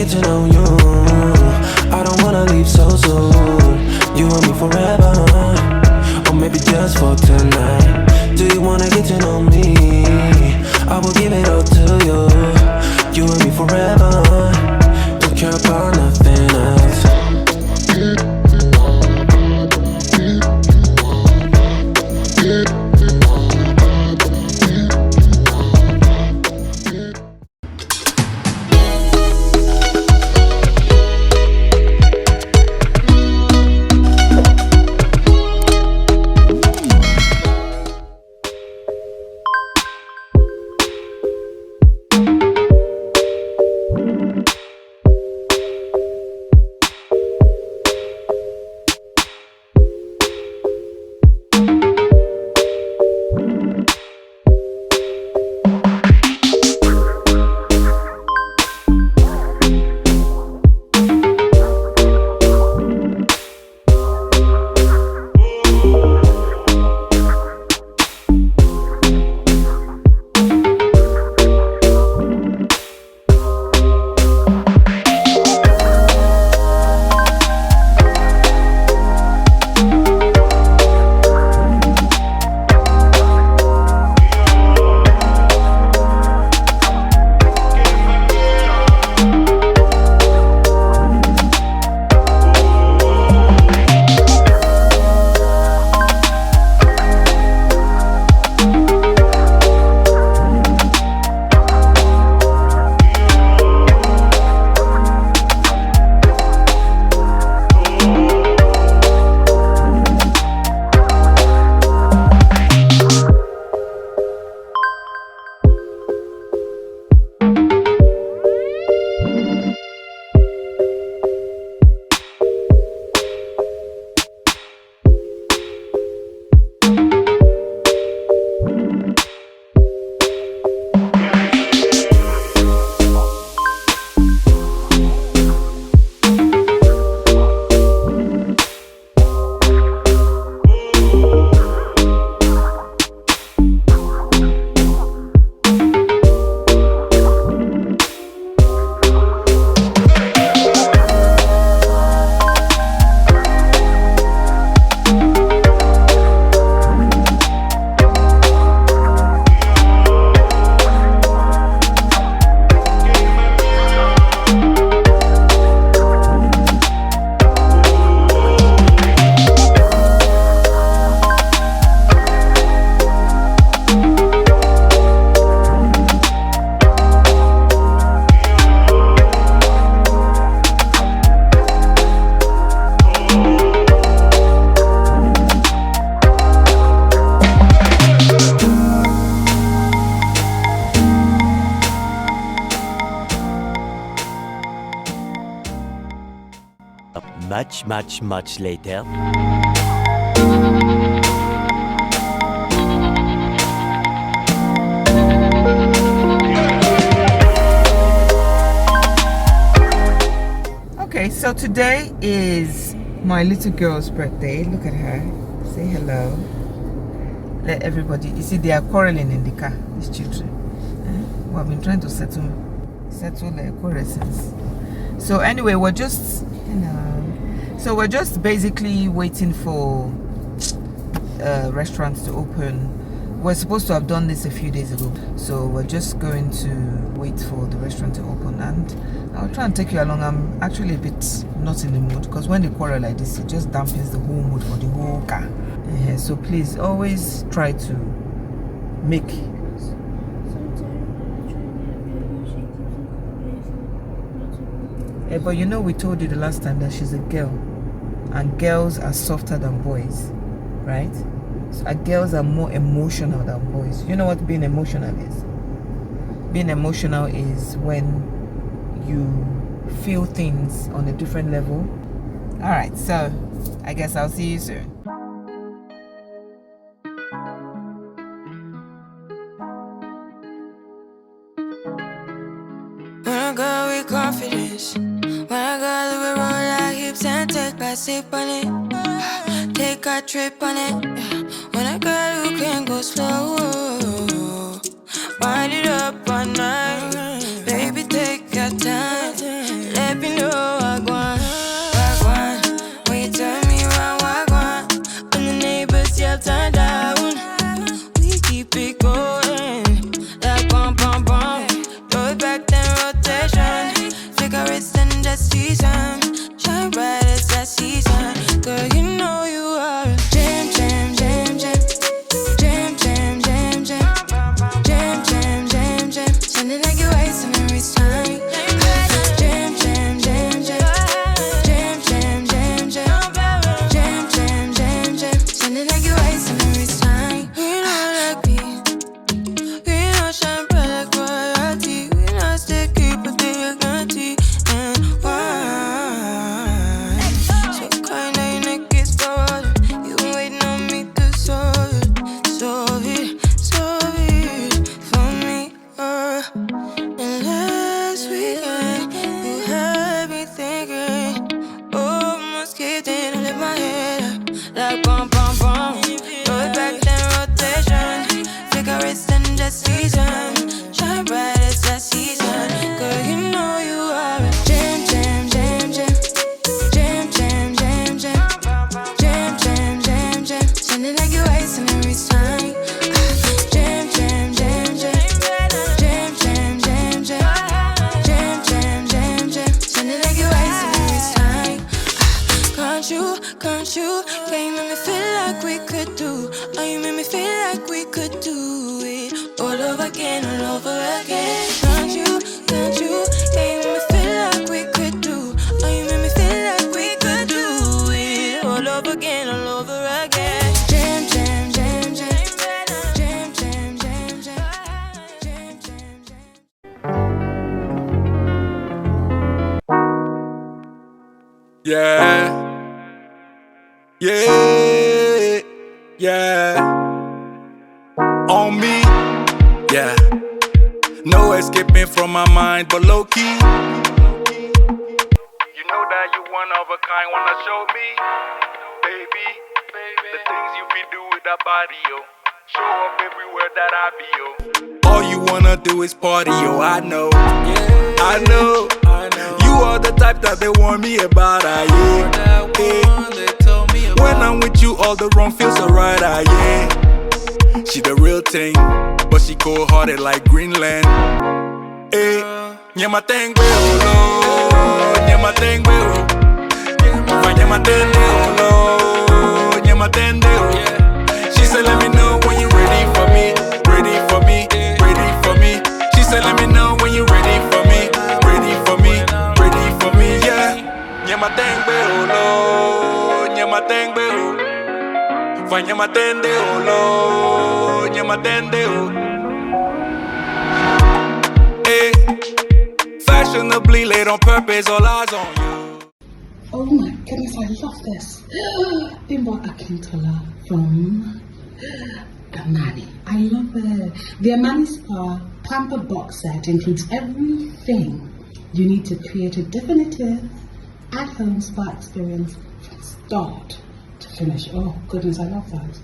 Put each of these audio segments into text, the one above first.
get to know you. I don't wanna leave so soon. You and me forever, or maybe just for tonight. Do you wanna get to know me? I will give it all to you. You and me forever. Don't care about nothing else. Much later. Okay, so today is my little girl's birthday. Look at her. Say hello. Let everybody. You see, they are quarreling in the car. These children. Well, I've been trying to settle their quarrels. So anyway, we're just basically waiting for restaurants to open. We're supposed to have done this a few days ago, so we're just going to wait for the restaurant to open, and I'll try and take you along. I'm actually a bit not in the mood, because when they quarrel like this, it just dampens the whole mood for the whole car. So please always try to make but you know, we told you the last time that she's a girl, and girls are softer than boys, right? So girls are more emotional than boys. You know what being emotional is? Being emotional is when you feel things on a different level. All right, so I guess I'll see you soon. When I go with confidence, when I go live roll our hips and take a sip on it, take a trip on it. When I go, you can go slow. Wind it up all night, baby, take your time. season. Shine bright as that season. Girl, you know you are a gem, gem, gem, gem. Gem, gem, gem, gem. Gem, gem, gem, gem. Shining like your ice in every time. Gem, gem, gem, gem. Gem, gem, gem, gem. Gem, gem, gem, gem. Shining like your ice in every time. We know like me. We know shine bright like royalty. We know sticky, but they are guilty. And why? So kind of in a kiss for you been waiting on me to solve it, solve it, solve it for me. And last weekend you had me thinking, oh, must keep thinking, I lift my head up like bum bum bum. Throw it back then rotation, figure it's in that season. Shine bright as that season. Girl, you know you are a gem, gem, gem, gem. Gem, gem, gem, gem. Gem, gem, gem, gem. Shining like your ice in every time. Gem, gem, gem, gem. Gem, gem, gem, gem. Gem, gem, gem, gem. Shining like your ice in every time. Can't you? Yeah, you make me feel like we could do. Oh, you make me feel like we could do it all over again, all over again. Can't you? Yeah, you make me feel like we could do. Oh, you make me feel like we could do it all over again, all over again. Jam, jam, jam, jam. Jam, jam, jam, jam. Jam, jam, jam. Yeah, yeah, yeah. On me, yeah. No escaping from my mind, but low key. You know that you one of a kind, wanna show me, baby. The things you be do with that body, yo. Show up everywhere that I be, yo. All you wanna do is party, yo. I know, I know. You are the type that they warn me about, yeah. When I'm with you, all the wrong feels so right, yeah. She the real thing, but she cold-hearted like Greenland. Hey, nyama tengwe olo, nyama tengwe o, nyama tende olo, nyama tende o. She said, let me know when you ready for me, ready for me, ready for me. She said, let me know when you ready for me, ready for me, ready for me, yeah. Nyama tengwe olo, nyama tengwe o, nyama tende olo, nyama tende o. Hey, fashionably late on purpose, all eyes on you. Oh my goodness, I love this. Bimbo Akintola from Amani. I love it. The Amani Spa Pamper box set includes everything you need to create a definitive at-home spa experience from start to finish. Oh goodness, I love that.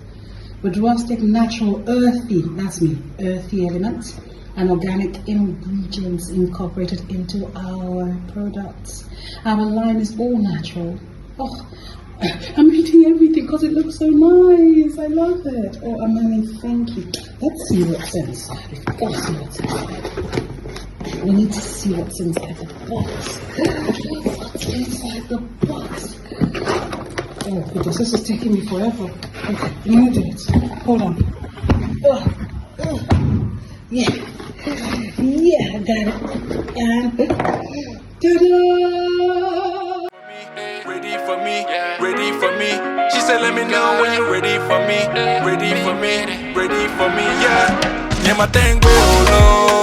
With rustic, natural, earthy, that's me, earthy elements and organic ingredients incorporated into our products. Our line is all natural. Oh, I'm eating everything because it looks so nice. I love it. Oh, Amani, thank you. Let's see what's inside. We've got to see what's inside. We need to see what's inside the box. What's inside the box? Oh goodness, this is taking me forever. Okay, I'm gonna do it. Hold on. Yeah. Yeah, I got it. And ta-da! Ready for me, ready for me. She said, let me know when you're ready for me, ready for me, ready for me, yeah. Nyama tengwe olo,